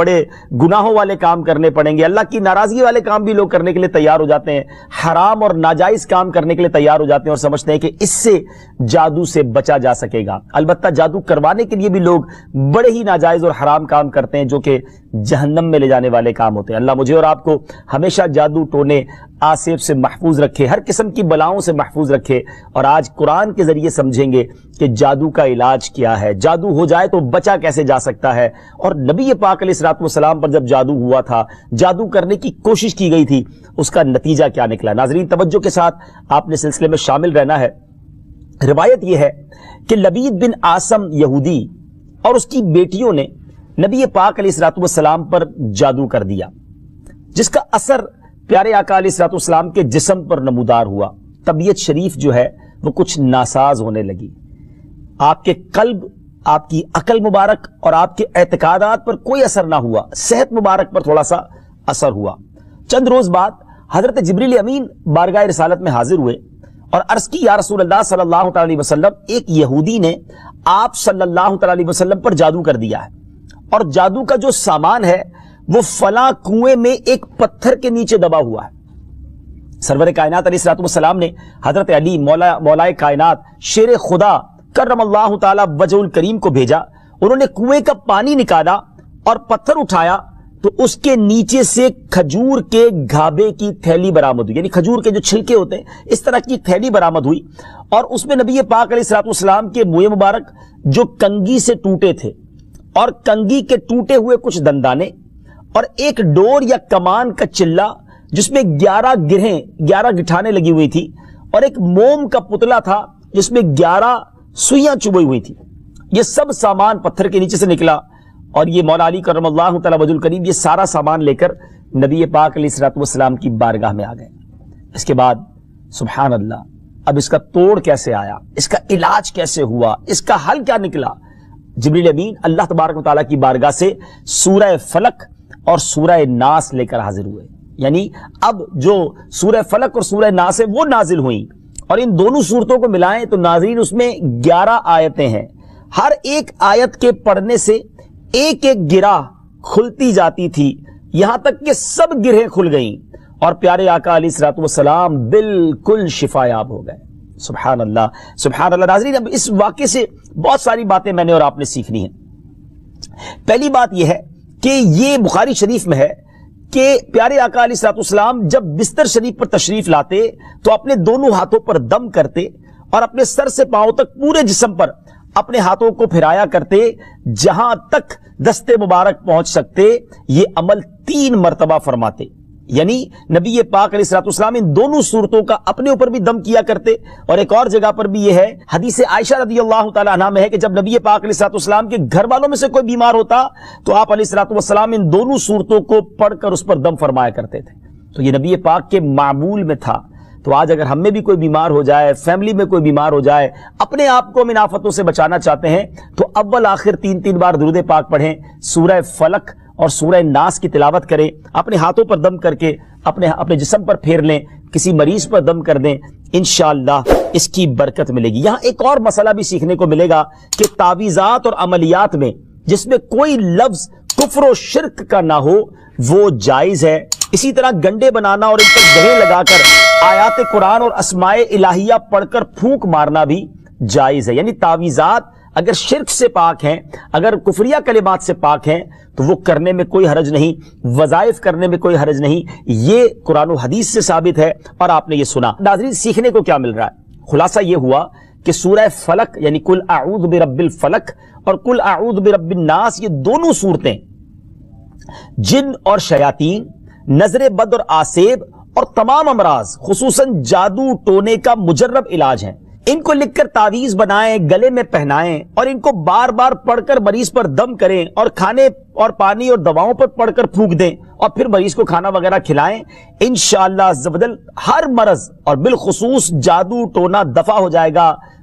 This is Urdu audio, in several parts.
بڑے گناہوں والے کام کرنے پڑیں گے، اللہ کی ناراضگی والے کام بھی لوگ کرنے کے لیے تیار ہو جاتے ہیں، حرام اور ناجائز کام کرنے کے لیے تیار ہو جاتے ہیں اور سمجھتے ہیں کہ اس سے جادو سے بچا جا سکے گا۔ البتہ جادو کروانے کے لیے بھی لوگ بڑے ہی ناجائز اور حرام کام کرتے ہیں جو کہ جہنم میں لے جانے والے کام ہوتے ہیں۔ اللہ مجھے اور آپ کو ہمیشہ جادو ٹونے آسیب سے محفوظ رکھے، ہر قسم کی بلاؤں سے محفوظ رکھے، اور آج قرآن کے ذریعے سمجھیں گے کہ جادو کا علاج کیا ہے، جادو ہو جائے تو بچا کیسے جا سکتا ہے، اور نبی پاک علیہ الصلوۃ والسلام پر جب جادو ہوا تھا، جادو کرنے کی کوشش کی گئی تھی، اس کا نتیجہ کیا نکلا۔ ناظرین توجہ کے ساتھ آپ نے سلسلے میں شامل رہنا ہے۔ روایت یہ ہے کہ لبید بن عاصم یہودی اور اس کی بیٹیوں نے نبی پاک علیہ الصلوۃ والسلام پر جادو کر دیا، جس کا اثر پیارے آقا علیہ الصلوۃ والسلام کے جسم پر نمودار ہوا۔ طبیعت شریف جو ہے وہ کچھ ناساز ہونے لگی، آپ کے قلب، آپ کی عقل مبارک اور آپ کے اعتقادات پر کوئی اثر نہ ہوا، صحت مبارک پر تھوڑا سا اثر ہوا۔ چند روز بعد حضرت جبریل امین بارگاہ رسالت میں حاضر ہوئے اور عرض کی، یا رسول اللہ صلی اللہ تعالی علیہ وسلم، ایک یہودی نے آپ صلی اللہ تعالی علیہ وسلم پر جادو کر دیا ہے، اور جادو کا جو سامان ہے وہ فلاں کنویں میں ایک پتھر کے نیچے دبا ہوا ہے۔ سرور کائنات علیہ الصلوۃ والسلام نے حضرت علی مولائے کائنات شیر خدا کرم اللہ تعالی وجہ الکریم کو بھیجا، انہوں نے کنویں کا پانی نکالا اور پتھر اٹھایا تو اس کے نیچے سے کھجور کے گھابے کی تھیلی برآمد ہوئی، یعنی کھجور کے جو چھلکے ہوتے ہیں اس طرح کی تھیلی برآمد ہوئی، اور اس میں نبی پاک علیہ الصلوۃ والسلام کے منہ مبارک جو کنگھی سے ٹوٹے تھے، اور کنگھی کے ٹوٹے ہوئے کچھ دندانے، اور ایک ڈور یا کمان کا چلہ جس میں 11 گٹھانے لگی ہوئی تھی، اور ایک موم کا پتلا تھا جس میں 11 سوئیاں چبھی ہوئی تھی۔ یہ سب سامان پتھر کے نیچے سے نکلا، اور یہ مولا علی کرم اللہ تعالی وجہ الکریم یہ سارا سامان لے کر نبی پاک علیہ الصلوۃ والسلام کی بارگاہ میں آ گئے۔ اس کے بعد سبحان اللہ، اب اس کا توڑ کیسے آیا، اس کا علاج کیسے ہوا، اس کا حل کیا نکلا؟ جبریل امین اللہ تبارک و تعالیٰ کی بارگاہ سے سورہ فلق اور سورہ ناس لے کر حاضر ہوئے، یعنی اب جو سورہ فلق اور سورہ ناس ہے وہ نازل ہوئیں، اور ان دونوں صورتوں کو ملائیں تو ناظرین اس میں 11 آیتیں ہیں، ہر ایک آیت کے پڑھنے سے ایک ایک گرہ کھلتی جاتی تھی، یہاں تک کہ سب گرہیں کھل گئیں، اور پیارے آقا علیہ الصلوۃ والسلام بالکل شفا یاب ہو گئے۔ سبحان اللہ سبحان اللہ۔ ناظرین اب اس واقعے سے بہت ساری باتیں میں نے اور آپ نے سیکھنی ہیں۔ پہلی بات یہ ہے کہ یہ بخاری شریف میں ہے کہ پیارے آقا علیہ الصلوۃ والسلام جب بستر شریف پر تشریف لاتے تو اپنے دونوں ہاتھوں پر دم کرتے، اور اپنے سر سے پاؤں تک پورے جسم پر اپنے ہاتھوں کو پھرایا کرتے، جہاں تک دستے مبارک پہنچ سکتے یہ عمل 3 مرتبہ فرماتے، یعنی نبی پاک علیہ الصلوۃ والسلام ان دونوں صورتوں کا اپنے اوپر بھی دم کیا کرتے۔ اور ایک اور جگہ پر بھی یہ ہے، حدیث عائشہ رضی اللہ تعالی عنہا میں ہے کہ جب نبی پاک علیہ الصلوۃ والسلام کے گھر والوں میں سے کوئی بیمار ہوتا تو آپ علیہ الصلوۃ والسلام ان دونوں صورتوں کو پڑھ کر اس پر دم فرمایا کرتے تھے۔ تو یہ نبی پاک کے معمول میں تھا۔ تو آج اگر ہم میں بھی کوئی بیمار ہو جائے، فیملی میں کوئی بیمار ہو جائے، اپنے آپ کو ان آفتوں سے بچانا چاہتے ہیں تو اول آخر 3 بار درود پاک پڑھیں، سورہ فلق اور سورہ ناس کی تلاوت کریں، اپنے ہاتھوں پر دم کر کے اپنے جسم پر پھیر لیں، کسی مریض پر دم کر دیں، انشاءاللہ اس کی برکت ملے گی۔ یہاں ایک اور مسئلہ بھی سیکھنے کو ملے گا کہ تعویذات اور عملیات میں جس میں کوئی لفظ کفر و شرک کا نہ ہو وہ جائز ہے۔ اسی طرح گنڈے بنانا اور ان پر گرہیں لگا کر آیات قرآن اور اسماء الہیہ پڑھ کر پھونک مارنا بھی جائز ہے، یعنی تعویذات اگر شرک سے پاک ہیں، اگر کفریہ کلمات سے پاک ہیں تو وہ کرنے میں کوئی حرج نہیں، وظائف کرنے میں کوئی حرج نہیں، یہ قرآن و حدیث سے ثابت ہے اور آپ نے یہ سنا۔ ناظرین سیکھنے کو کیا مل رہا ہے؟ خلاصہ یہ ہوا کہ سورہ فلق یعنی قل اعوذ برب الفلق اور قل اعوذ برب الناس، یہ دونوں صورتیں جن اور شیاطین، نظر بد اور آسیب اور تمام امراض خصوصاً جادو ٹونے کا مجرب علاج ہیں۔ ان کو لکھ کر تعویذ بنائیں، گلے میں پہنائیں اور ان کو بار بار پڑھ کر مریض پر دم کریں اور کھانے اور پانی اور دواؤں پر پڑھ کر پھونک دیں اور پھر مریض کو کھانا وغیرہ کھلائیں، انشاءاللہ عز و جل ہر مرض اور بالخصوص جادو ٹونا دفع ہو جائے گا،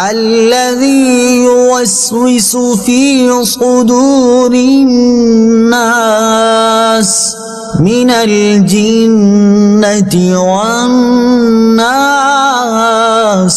الذي يوسوس في صدور الناس من الجنة والناس۔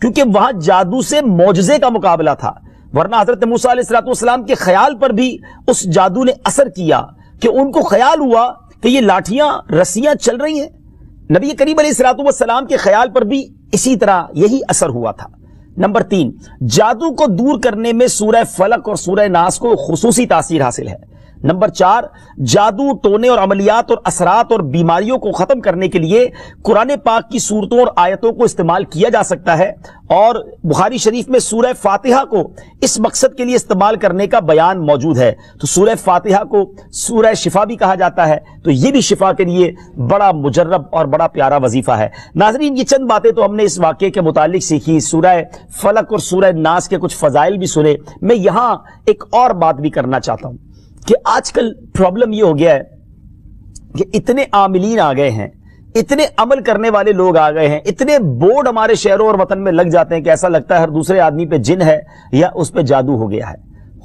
کیونکہ وہاں جادو سے معجزے کا مقابلہ تھا، ورنہ حضرت موسیٰ علیہ السلام کے خیال پر بھی اس جادو نے اثر کیا کہ ان کو خیال ہوا کہ یہ لاٹھیاں رسیاں چل رہی ہیں۔ نبی کریم علیہ السلام کے خیال پر بھی اسی طرح یہی اثر ہوا تھا۔ نمبر 3، جادو کو دور کرنے میں سورہ فلق اور سورہ ناس کو خصوصی تاثیر حاصل ہے۔ نمبر 4، جادو ٹونے اور عملیات اور اثرات اور بیماریوں کو ختم کرنے کے لیے قرآن پاک کی صورتوں اور آیتوں کو استعمال کیا جا سکتا ہے، اور بخاری شریف میں سورہ فاتحہ کو اس مقصد کے لیے استعمال کرنے کا بیان موجود ہے۔ تو سورہ فاتحہ کو سورہ شفا بھی کہا جاتا ہے، تو یہ بھی شفا کے لیے بڑا مجرب اور بڑا پیارا وظیفہ ہے۔ ناظرین، یہ چند باتیں تو ہم نے اس واقعے کے متعلق سیکھی، سورہ فلق اور سورہ ناس کے کچھ فضائل بھی سنے۔ میں یہاں ایک اور بات بھی کرنا چاہتا ہوں کہ آج کل پرابلم یہ ہو گیا ہے کہ اتنے عاملین آ گئے ہیں، اتنے عمل کرنے والے لوگ آ گئے ہیں، اتنے بورڈ ہمارے شہروں اور وطن میں لگ جاتے ہیں کہ ایسا لگتا ہے ہر دوسرے آدمی پہ جن ہے یا اس پہ جادو ہو گیا ہے۔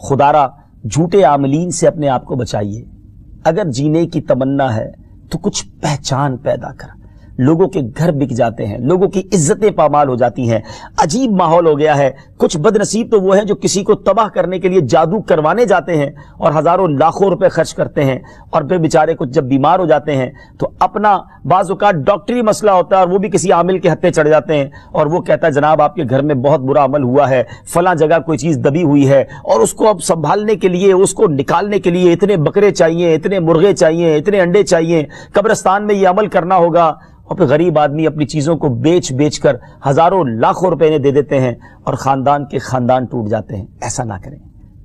خدارا جھوٹے عاملین سے اپنے آپ کو بچائیے۔ اگر جینے کی تمنا ہے تو کچھ پہچان پیدا کر۔ لوگوں کے گھر بک جاتے ہیں، لوگوں کی عزتیں پامال ہو جاتی ہیں، عجیب ماحول ہو گیا ہے۔ کچھ بد نصیب تو وہ ہیں جو کسی کو تباہ کرنے کے لیے جادو کروانے جاتے ہیں اور ہزاروں لاکھوں روپے خرچ کرتے ہیں، اور پھر بیچارے کچھ جب بیمار ہو جاتے ہیں تو اپنا بعض اوقات ڈاکٹری مسئلہ ہوتا ہے اور وہ بھی کسی عامل کے ہتھے چڑھ جاتے ہیں، اور وہ کہتا ہے جناب آپ کے گھر میں بہت برا عمل ہوا ہے، فلاں جگہ کوئی چیز دبی ہوئی ہے، اور اس کو اب سنبھالنے کے لیے، اس کو نکالنے کے لیے اتنے بکرے چاہیے، اتنے مرغے چاہیے، اتنے انڈے چاہیے، قبرستان میں یہ عمل کرنا ہوگا، اور پھر غریب آدمی اپنی چیزوں کو بیچ کر ہزاروں لاکھوں روپے انہیں دے دیتے ہیں اور خاندان کے خاندان ٹوٹ جاتے ہیں۔ ایسا نہ کریں،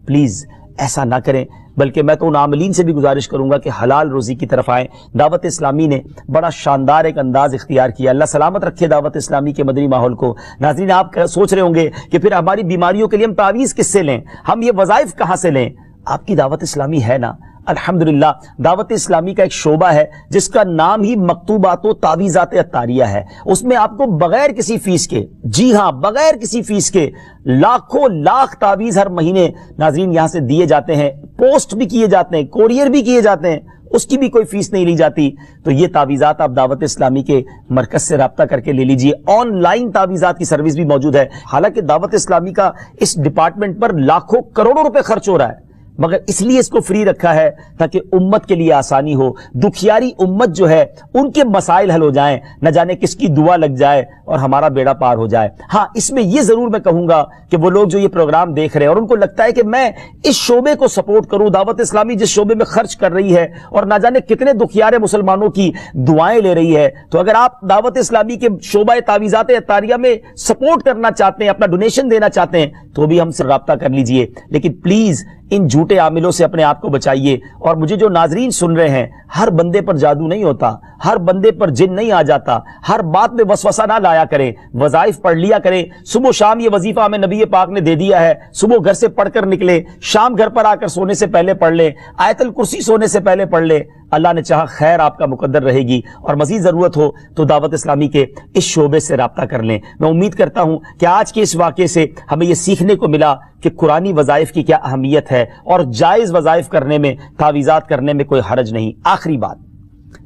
پلیز ایسا نہ کریں، بلکہ میں تو ان عاملین سے بھی گزارش کروں گا کہ حلال روزی کی طرف آئیں۔ دعوت اسلامی نے بڑا شاندار ایک انداز اختیار کیا، اللہ سلامت رکھے دعوت اسلامی کے مدنی ماحول کو۔ ناظرین، آپ سوچ رہے ہوں گے کہ پھر ہماری بیماریوں کے لیے ہم تعویذ کس سے لیں، ہم یہ وظائف کہاں سے لیں؟ آپ کی دعوت اسلامی ہے نا، الحمدللہ دعوت اسلامی کا ایک شعبہ ہے جس کا نام ہی مکتوبات و تعویذات عطاریہ ہے۔ اس میں آپ کو بغیر کسی فیس کے، جی ہاں بغیر کسی فیس کے، لاکھوں لاکھ تعویذ ہر مہینے ناظرین یہاں سے دیے جاتے ہیں، پوسٹ بھی کیے جاتے ہیں، کوریئر بھی کیے جاتے ہیں، اس کی بھی کوئی فیس نہیں لی جاتی۔ تو یہ تعویذات آپ دعوت اسلامی کے مرکز سے رابطہ کر کے لے لیجئے۔ آن لائن تعویذات کی سروس بھی موجود ہے۔ حالانکہ دعوت اسلامی کا اس ڈپارٹمنٹ پر لاکھوں کروڑوں روپے خرچ ہو رہا ہے، مگر اس لیے اس کو فری رکھا ہے تاکہ امت کے لیے آسانی ہو، دکھیاری امت جو ہے ان کے مسائل حل ہو جائیں، نہ جانے کس کی دعا لگ جائے اور ہمارا بیڑا پار ہو جائے۔ ہاں، اس میں یہ ضرور میں کہوں گا کہ وہ لوگ جو یہ پروگرام دیکھ رہے ہیں اور ان کو لگتا ہے کہ میں اس شعبے کو سپورٹ کروں، دعوت اسلامی جس شعبے میں خرچ کر رہی ہے اور نہ جانے کتنے دکھیارے مسلمانوں کی دعائیں لے رہی ہے، تو اگر آپ دعوت اسلامی کے شعبہ تعویذات عطاریہ میں سپورٹ کرنا چاہتے ہیں، اپنا ڈونیشن دینا چاہتے ہیں، تو بھی ہم سے رابطہ کر لیجئے۔ لیکن پلیز ان جھوٹے عاملوں سے اپنے آپ کو بچائیے۔ اور مجھے جو ناظرین سن رہے ہیں، ہر بندے پر جادو نہیں ہوتا، ہر بندے پر جن نہیں آ جاتا، ہر بات میں وسوسہ نہ لایا کریں، وظائف پڑھ لیا کریں۔ صبح شام یہ وظیفہ ہمیں نبی پاک نے دے دیا ہے، صبح گھر سے پڑھ کر نکلے، شام گھر پر آ کر سونے سے پہلے پڑھ لیں، آیت الکرسی سونے سے پہلے پڑھ لیں، اللہ نے چاہا خیر آپ کا مقدر رہے گی۔ اور مزید ضرورت ہو تو دعوت اسلامی کے اس شعبے سے رابطہ کر لیں۔ میں امید کرتا ہوں کہ آج کے اس واقعے سے ہمیں یہ سیکھنے کو ملا کہ قرآنی وظائف کی کیا اہمیت ہے، اور جائز وظائف کرنے میں، تعویذات کرنے میں کوئی حرج نہیں۔ آخری بات،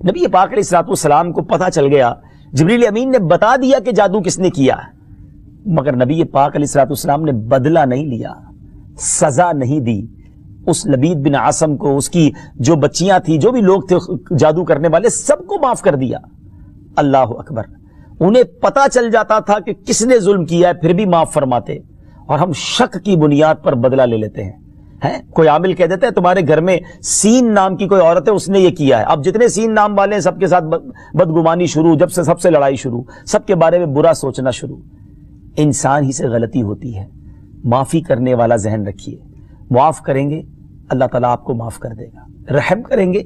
نبی پاک علیہ السلام کو پتہ چل گیا، جبریل امین نے بتا دیا کہ جادو کس نے کیا، مگر نبی پاک علیہ السلام نے بدلہ نہیں لیا، سزا نہیں دی۔ اس لبید بن عاصم کو، اس کی جو بچیاں تھیں، جو بھی لوگ تھے جادو کرنے والے، سب کو معاف کر دیا۔ اللہ اکبر! انہیں پتا چل جاتا تھا کہ کس نے ظلم کیا ہے، پھر بھی معاف فرماتے، اور ہم شک کی بنیاد پر بدلہ لے لیتے ہیں۔ کوئی عامل کہہ دیتا ہے تمہارے گھر میں سین نام کی کوئی عورت ہے، اس نے یہ کیا ہے، اب جتنے سین نام والے ہیں سب کے ساتھ بدگمانی شروع، جب سے سب سے لڑائی شروع، سب کے بارے میں برا سوچنا شروع۔ انسان ہی سے غلطی ہوتی ہے، معافی کرنے والا ذہن رکھیے، معاف کریں گے اللہ تعالیٰ آپ کو معاف کر دے گا، رحم کریں گے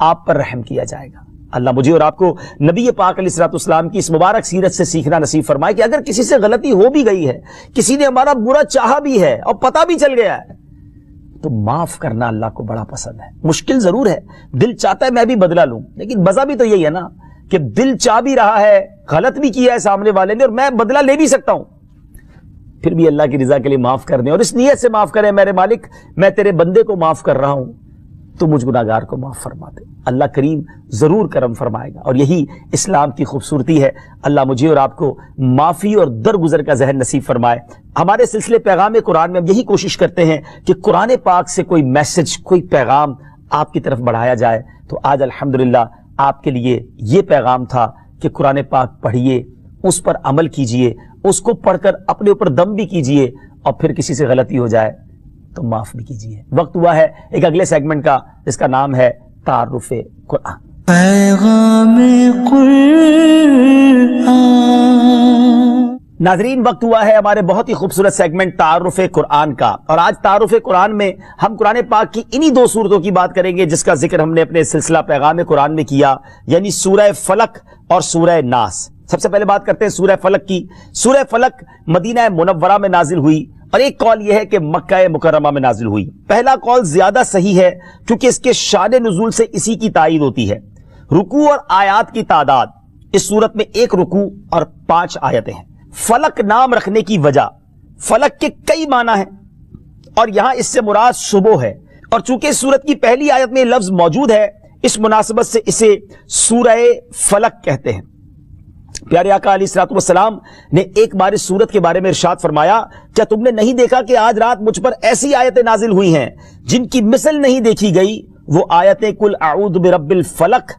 آپ پر رحم کیا جائے گا۔ اللہ مجھے اور آپ کو نبی پاک علیہ السلام کی اس مبارک سیرت سے سیکھنا نصیب فرمائے کہ اگر کسی سے غلطی ہو بھی گئی ہے، کسی نے ہمارا برا چاہا بھی ہے اور پتہ بھی چل گیا ہے، تو معاف کرنا اللہ کو بڑا پسند ہے۔ مشکل ضرور ہے، دل چاہتا ہے میں بھی بدلہ لوں، لیکن مزہ بھی تو یہی ہے نا کہ دل چاہ بھی رہا ہے، غلط بھی کیا ہے سامنے والے نے، اور میں بدلہ لے بھی سکتا ہوں، پھر بھی اللہ کی رضا کے لیے معاف کر دیں، اور اس نیت سے معاف کریں، میرے مالک میں تیرے بندے کو معاف کر رہا ہوں، تو مجھ گناہگار کو معاف فرما دے۔ اللہ کریم ضرور کرم فرمائے گا، اور یہی اسلام کی خوبصورتی ہے۔ اللہ مجھے اور آپ کو معافی اور درگزر کا ذہن نصیب فرمائے۔ ہمارے سلسلے پیغام قرآن میں ہم یہی کوشش کرتے ہیں کہ قرآن پاک سے کوئی میسج، کوئی پیغام آپ کی طرف بڑھایا جائے۔ تو آج الحمدللہ آپ کے لیے یہ پیغام تھا کہ قرآن پاک پڑھیے، اس پر عمل کیجئے، اس کو پڑھ کر اپنے اوپر دم بھی کیجئے، اور پھر کسی سے غلطی ہو جائے تو معاف بھی کیجئے۔ وقت ہوا ہے ایک اگلے سیگمنٹ کا، جس کا نام ہے تعارف قرآن۔ پیغام قرآن۔ ناظرین، وقت ہوا ہے ہمارے بہت ہی خوبصورت سیگمنٹ تعارف قرآن کا، اور آج تعارف قرآن میں ہم قرآن پاک کی انہی دو سورتوں کی بات کریں گے جس کا ذکر ہم نے اپنے سلسلہ پیغام قرآن میں کیا، یعنی سورہ فلق اور سورہ ناس۔ سب سے پہلے بات کرتے ہیں سورہ فلق کی۔ سورہ فلق مدینہ منورہ میں نازل ہوئی، اور ایک قول یہ ہے کہ مکہ مکرمہ میں نازل ہوئی۔ پہلا قول زیادہ صحیح ہے کیونکہ اس کے شان نزول سے اسی کی تائید ہوتی ہے۔ رکوع اور آیات کی تعداد، اس صورت میں 1 رکوع اور 5 آیتیں ہیں۔ فلق نام رکھنے کی وجہ، فلق کے کئی معنی ہیں، اور یہاں اس سے مراد صبح ہے، اور چونکہ اس صورت کی پہلی آیت میں لفظ موجود ہے، اس مناسبت سے اسے سورہ فلق کہتے ہیں۔ پیارے آقا علیہ الصلوۃ والسلام نے ایک بار اس سورت کے بارے میں ارشاد فرمایا، کیا تم نے نہیں دیکھا کہ آج رات مجھ پر ایسی آیتیں نازل ہوئی ہیں جن کی مثل نہیں دیکھی گئی؟ وہ آیتیں قل اعوذ برب الفلق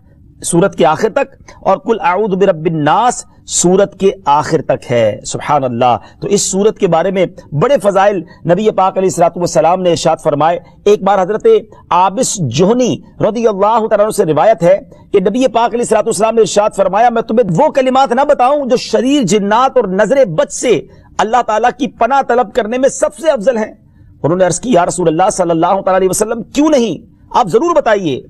سورت کے آخر تک، اور قل اعوذ برب الناس سورت کے آخر تک ہے۔ سبحان اللہ۔ تو اس سورت کے بارے میں بڑے فضائل نبی پاک علیہ الصلوۃ والسلام نے ارشاد فرمائے۔ ایک بار حضرت عابس جوہنی رضی اللہ تعالیٰ عنہ سے روایت ہے کہ نبی پاک علیہ الصلوۃ والسلام نے ارشاد فرمایا، میں تمہیں وہ کلمات نہ بتاؤں جو شریر جنات اور نظر بد سے اللہ تعالیٰ کی پناہ طلب کرنے میں سب سے افضل ہیں؟ انہوں نے عرض کی، یا رسول اللہ صلی اللہ تعالیٰ علیہ وسلم، کیوں نہیں، آپ ضرور بتائیے۔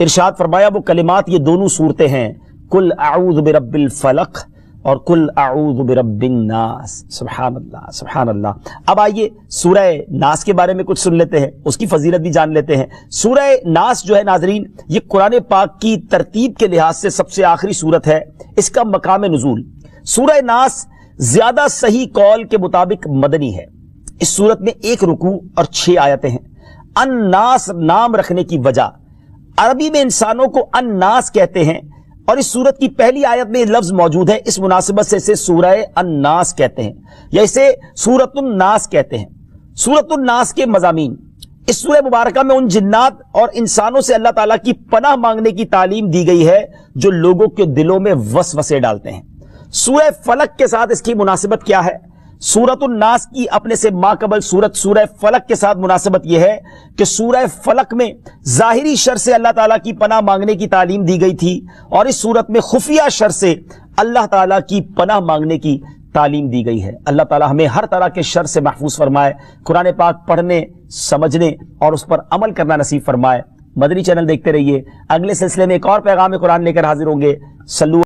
ارشاد فرمایا، وہ کلمات یہ دونوں صورتیں ہیں، قل اعوذ برب الفلق اور قل اعوذ برب الناس۔ سبحان اللہ، سبحان اللہ۔ اب آئیے سورہ ناس کے بارے میں کچھ سن لیتے ہیں، اس کی فضیلت بھی جان لیتے ہیں۔ سورہ ناس جو ہے ناظرین، یہ قرآن پاک کی ترتیب کے لحاظ سے سب سے آخری سورت ہے۔ اس کا مقام نزول، سورہ ناس زیادہ صحیح قول کے مطابق مدنی ہے۔ اس سورت میں 1 رکوع اور 6 آیتیں ہیں۔ الناس نام رکھنے کی وجہ، عربی میں انسانوں کو الناس کہتے ہیں، اور اس سورت کی پہلی آیت میں لفظ موجود ہے، اس مناسبت سے اسے سورہ الناس کہتے ہیں، یا اسے سورۃ الناس کہتے ہیں۔ سورۃ الناس کے مضامین، اس سورہ مبارکہ میں ان جنات اور انسانوں سے اللہ تعالیٰ کی پناہ مانگنے کی تعلیم دی گئی ہے جو لوگوں کے دلوں میں وسوسے ڈالتے ہیں۔ سورہ فلق کے ساتھ اس کی مناسبت کیا ہے؟ سورۃ الناس کی اپنے سے ماقبل سورت سورہ فلق کے ساتھ مناسبت یہ ہے کہ سورہ فلق میں ظاہری شر سے اللہ تعالیٰ کی پناہ مانگنے کی تعلیم دی گئی تھی، اور اس سورت میں خفیہ شر سے اللہ تعالیٰ کی پناہ مانگنے کی تعلیم دی گئی ہے۔ اللہ تعالیٰ ہمیں ہر طرح کے شر سے محفوظ فرمائے، قرآن پاک پڑھنے، سمجھنے اور اس پر عمل کرنا نصیب فرمائے۔ مدنی چینل دیکھتے رہیے، اگلے سلسلے میں ایک اور پیغام قرآن لے کر حاضر ہوں گے۔ صلو